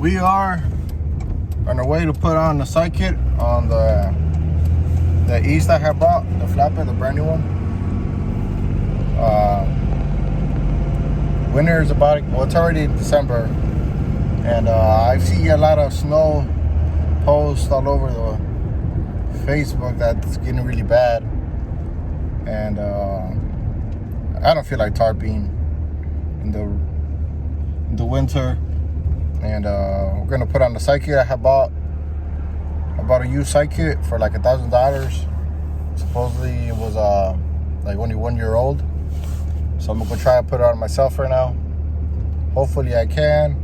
we are on our way to put on the sidekick on the East I have bought, the flatbed, the brand new one. Winter is about, well, it's already December, and I see a lot of snow posts all over the Facebook that's getting really bad, and I don't feel like tarping in the winter. And we're gonna put on the sidekick. I bought a used sidekick for like $1,000. Supposedly it was like only 1 year old. So I'm gonna try to put it on myself right now. Hopefully I can.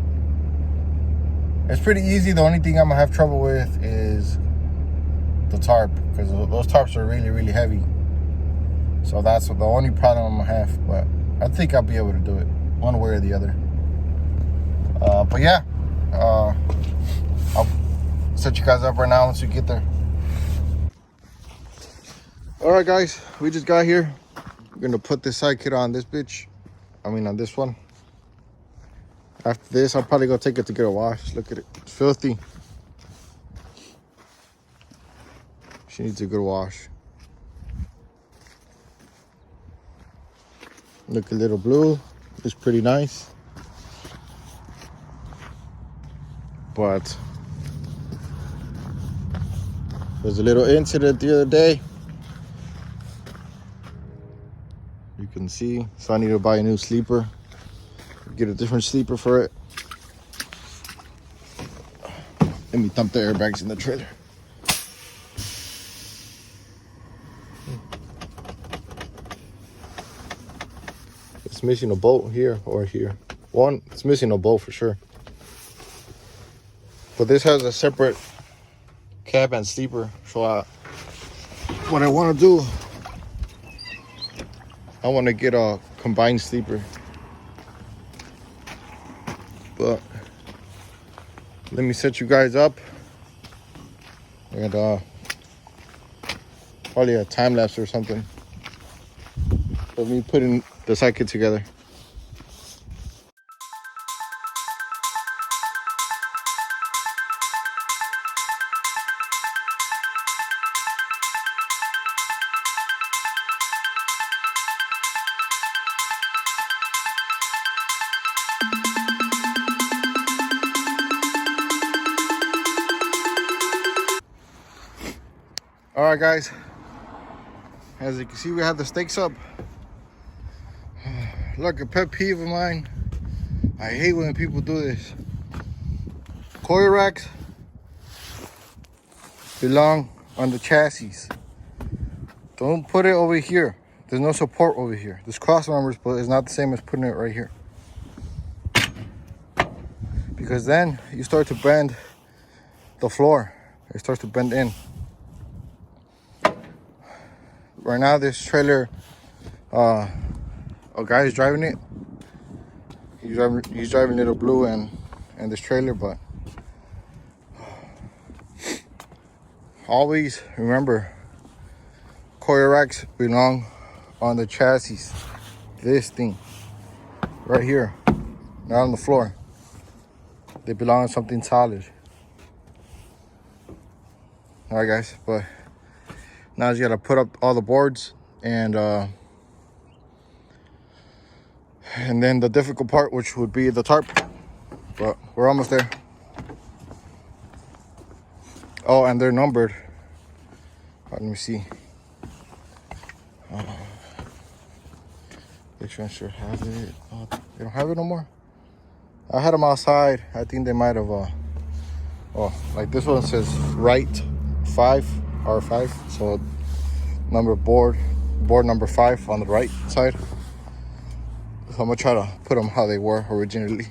It's pretty easy. The only thing I'm gonna have trouble with is the tarp, because those tarps are really, really heavy. So that's the only problem I'm gonna have. But I think I'll be able to do it one way or the other. But yeah, I'll set you guys up right now once we get there. All right, guys, we just got here. We're gonna put this sidekick on this bitch. On this one. After this, I'll probably go take it to get a wash. Look at it, it's filthy. She needs a good wash. Look, a little blue. It's pretty nice. But there's a little incident the other day. You can see, so I need to buy a new sleeper. Get a different sleeper for it. Let me dump the airbags in the trailer. It's missing a bolt here or here. One, it's missing a bolt for sure. But this has a separate cab and sleeper. So what I want to do, I want to get a combined sleeper. But let me set you guys up. And probably a time lapse or something of me putting the sidekick together. All right, guys, as you can see, we have the stakes up. Look, a pet peeve of mine, I hate when people do this. Coil racks belong on the chassis. Don't put it over here. There's no support over here. There's cross members, but it's not the same as putting it right here, because then you start to bend the floor. It starts to bend in. Right now, this trailer, a guy is driving it. He's driving Little Blue and this trailer, but always remember, coil racks belong on the chassis. This thing right here, not on the floor. They belong on something solid. All right, guys, but now you gotta put up all the boards and then the difficult part, which would be the tarp. But we're almost there. Oh, and they're numbered. Let me see. They should have it. Oh, they don't have it no more. I had them outside. I think they might have. Oh, like this one says right 5. R5, so board number 5 on the right side. So I'm gonna try to put them how they were originally.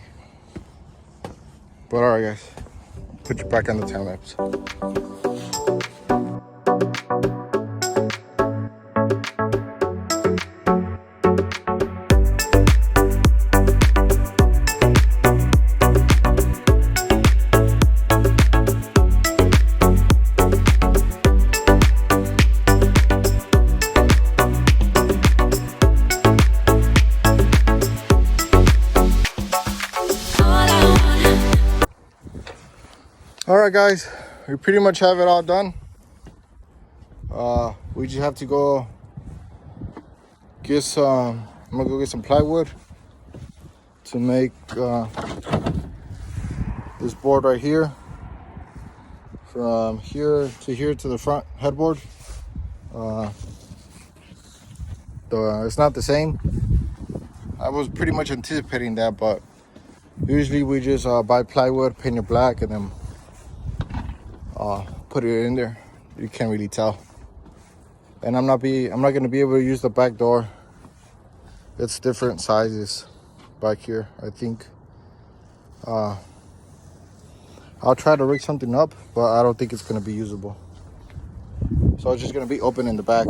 But all right, guys, put you back on the time lapse. Alright guys, we pretty much have it all done. We just have to go get some, I'm gonna go get some plywood to make this board right here. From here to the front headboard. It's not the same. I was pretty much anticipating that, but usually we just buy plywood, paint it black, and then put it in there. You can't really tell. And I'm not gonna be able to use the back door. It's different sizes back here, I think. I'll try to rig something up, but I don't think it's gonna be usable. So it's just gonna be open in the back.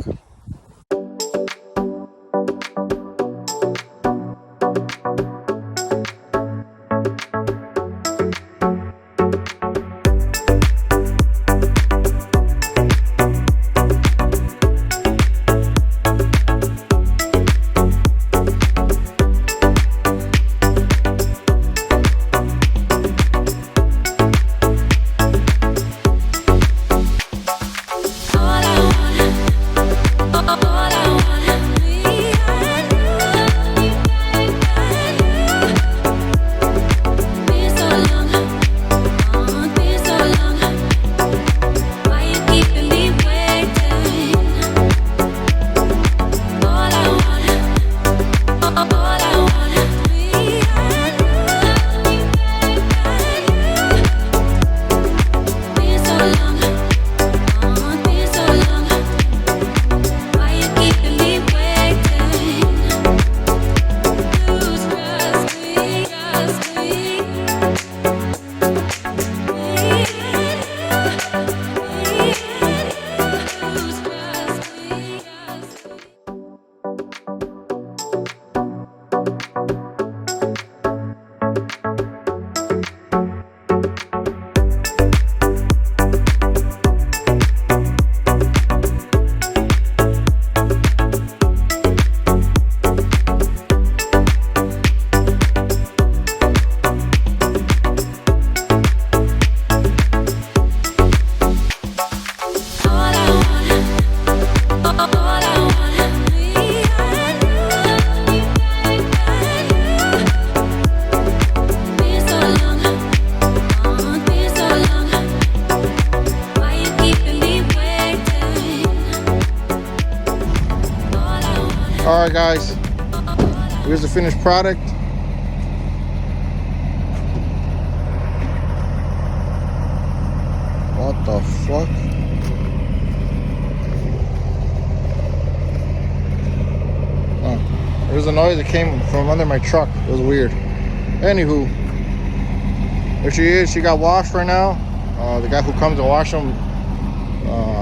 Alright guys, here's the finished product. What the fuck? Oh, there's a noise that came from under my truck. It was weird. Anywho, there she is. She got washed right now. The guy who comes to wash them,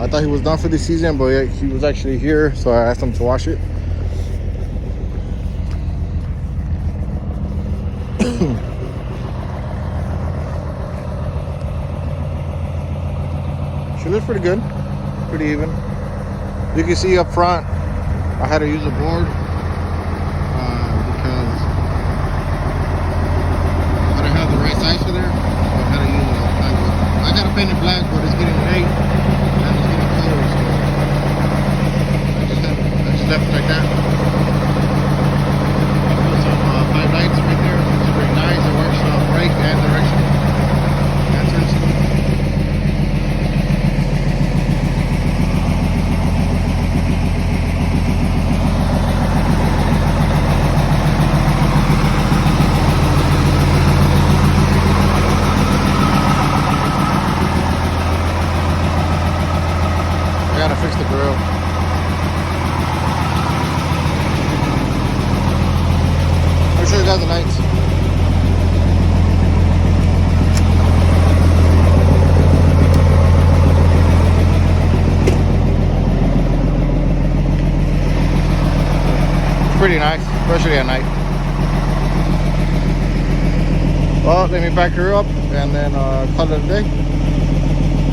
I thought he was done for the season, but he was actually here, so I asked him to wash it. She looks pretty good, pretty even. You can see up front, I had to use a board because I didn't have the right size for there, so I had to use a plywood. I got to paint it black, but it's getting late and it's getting cold, so I just left it like that. Put some 5 lights right there. It's pretty nice. It works brake and direction. Entrance. I gotta fix the grill. I'll show you guys the lights. Pretty nice, especially at night. Well, let me back her up and then call it a day.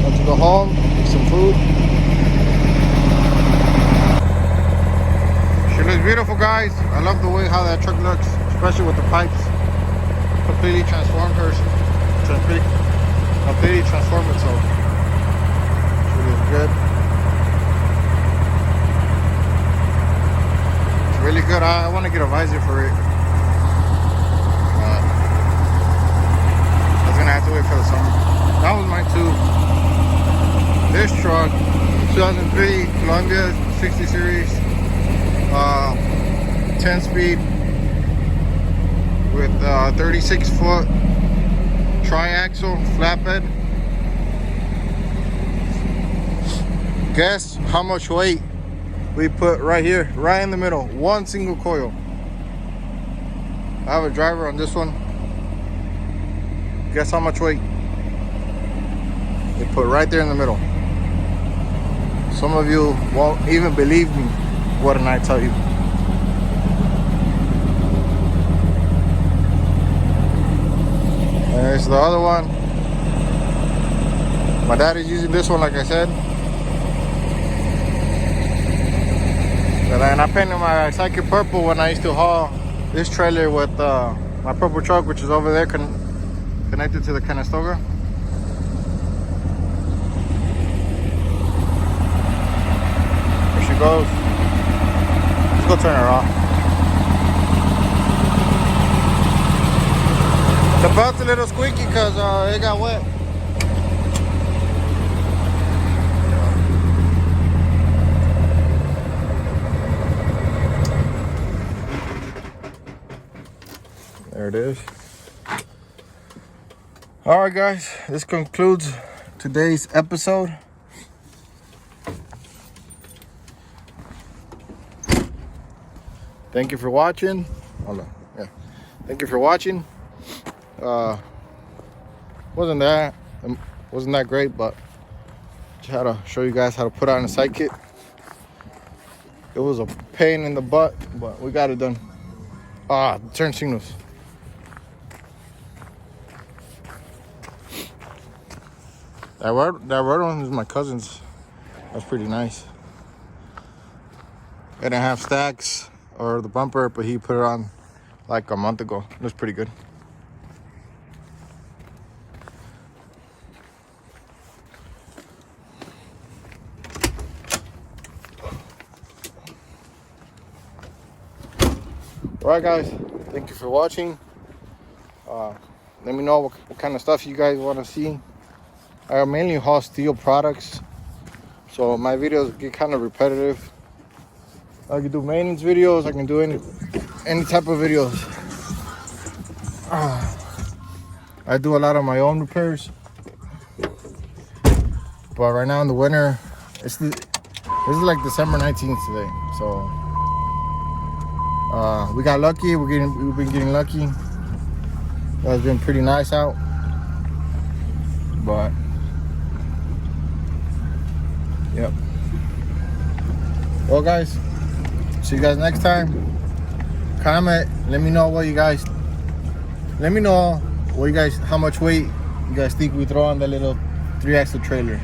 Got to go home, eat some food. She looks beautiful, guys. I love the way how that truck looks, especially with the pipes. Completely transformed her. completely transformed itself. It's really good. It's really good. I want to get a visor for it. I was gonna have to wait for the summer. That was mine too. This truck, 2003 Columbia 60 series, 10 speed with 36-foot tri-axle flatbed. Guess how much weight we put right here, right in the middle, one single coil. I have a driver on this one. Guess how much weight they put right there in the middle. Some of you won't even believe me when I tell you. There's the other one. My dad is using this one, like I said. And then I painted my sidekick purple when I used to haul this trailer with my purple truck, which is over there connected to the Conestoga. There she goes. Let's go turn her off. The belt's a little squeaky because it got wet. There it is. All right, guys, this concludes today's episode. Thank you for watching. Hold on. Yeah. Thank you for watching. Wasn't that great, but just had to show you guys how to put on a sidekick. It was a pain in the butt, but we got it done. Turn signals. That red one is my cousin's. That's pretty nice. I didn't have stacks or the bumper, but he put it on like a month ago. It was pretty good. Alright, guys, thank you for watching. Let me know what kind of stuff you guys want to see. I mainly haul steel products, so my videos get kind of repetitive. I can do maintenance videos, I can do any type of videos. I do a lot of my own repairs, but right now in the winter, this is like December 19th today, so we got lucky. We've been getting lucky. It's been pretty nice out, but yep. Well, guys, see you guys next time. Comment. Let me know how much weight you guys think we throw on the little 3-axle trailer.